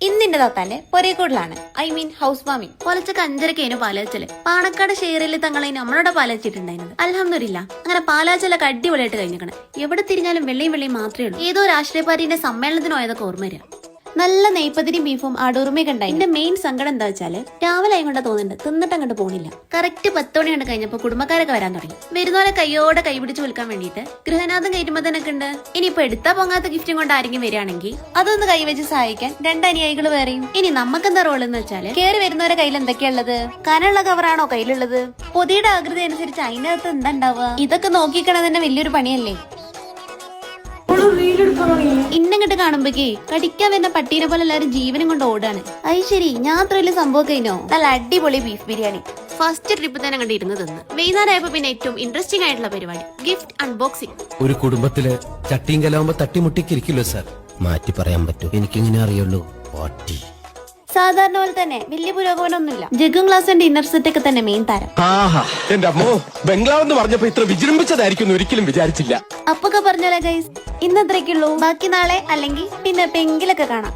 ഇന്നിന്റെ താത്താന്റെ പൊരേക്കൂടിലാണ് ഹൗസ് വാമിങ്. പൊലച്ചക്ക് 5:30 പാലച്ചല് പാണക്കാട് ഷെയറിൽ തങ്ങളെ നമ്മളോട് പാലച്ചിട്ടുണ്ടായിരുന്നത്. അൽഹംദുലില്ലാ അങ്ങനെ പാലാച്ചലൊക്കെ അടിപൊളിയായിട്ട് കഴിഞ്ഞിരിക്കണം. എവിടെ തിരിഞ്ഞാലും വെള്ളയും വെള്ളയും മാത്രമേ ഉള്ളൂ. ഏതോ രാഷ്ട്രീയ പാർട്ടിന്റെ സമ്മേളനത്തിന് പോയതൊക്കെ ഓർമ്മ വരിക. നല്ല നെയ്പതിരിയും ബീഫും ആടൂർമയൊക്കെ ഉണ്ടായി. എന്റെ മെയിൻ സങ്കടം എന്താ വെച്ചാല് രാവിലെ ആയിക്കൊണ്ടാ തോന്നുന്നുണ്ട് തിന്നിട്ട് അങ്ങോട്ട് പോണില്ല. കറക്റ്റ് 10 മണി കണ്ട് കഴിഞ്ഞപ്പോ കുടുംബക്കാരൊക്കെ വരാൻ തുടങ്ങി. വരുന്നവരെ കൈയോടെ കൈപിടിച്ച് വിൽക്കാൻ വേണ്ടിയിട്ട് ഗൃഹനാഥം കയറ്റുമ്പോ തന്നെ ഉണ്ട്. ഇനിയിപ്പോ എടുത്താ പൊങ്ങാത്ത ഗിഫ്റ്റും കൊണ്ട് ആരെങ്കിലും വരികയാണെങ്കിൽ അതൊന്ന് കൈവച്ച് സഹായിക്കാൻ 2 അനുയായികൾ വേറെയും. ഇനി നമുക്കെന്താ റോൾ എന്ന് വെച്ചാല് കയറി വരുന്നവരെ കയ്യിൽ എന്തൊക്കെയുള്ളത്? കനമുള്ള കവറാണോ കയ്യിലുള്ളത്? പൊതിയുടെ ആകൃതി അനുസരിച്ച് അതിനകത്ത് എന്താ ഉണ്ടാവുക? ഇതൊക്കെ നോക്കിക്കണത് തന്നെ വലിയൊരു പണിയല്ലേ. ഇന്നങ്ങട്ട് കാണുമ്പോഴേ കടിക്കാൻ വരുന്ന പട്ടീനെ പോലെ എല്ലാരും ജീവനും കൊണ്ട് ഓടാണ്. അത് ശരി, ഞാൻ അത്ര വലിയ സംഭവം കഴിഞ്ഞോ? നല്ല അടിപൊളി ബീഫ് ബിരിയാണി ഫസ്റ്റ് ട്രിപ്പ് തന്നെ കണ്ട് ഇരുന്ന് തിന്ന്. വൈകുന്നേരമായപ്പോ പിന്നെ ഏറ്റവും ഇൻട്രസ്റ്റിംഗ് ആയിട്ടുള്ള പരിപാടി ഗിഫ്റ്റ് അൺബോക്സിംഗ്. ഒരു കുടുംബത്തില് ചട്ടിയും കലാവുമ്പോ തട്ടിമുട്ടിക്കിരിക്കില്ലോ സാർ. മാറ്റി പറയാൻ പറ്റൂ, എനിക്കിങ്ങനെ അറിയുള്ളൂ. സാധാരണ പോലെ തന്നെ വലിയ പുരോഗമനമൊന്നുമില്ല. ജഗ്ഗും ഗ്ലാസ് ഡിന്നർ സെറ്റ് ഒക്കെ തന്നെ മെയിൻ താരം. എന്റെ അമ്മോ, ബംഗ്ലാവ് എന്ന് പറഞ്ഞപ്പോ ഇത്ര വിജൃംഭിച്ചതായിരിക്കും ഒരിക്കലും വിചാരിച്ചില്ല. അപ്പൊക്കെ പറഞ്ഞോളെ ഗൈസ്, ഇന്നത്രയ്ക്കുള്ളൂ. ബാക്കി നാളെ അല്ലെങ്കിൽ പിന്നെ എപ്പെങ്കിലൊക്കെ കാണാം.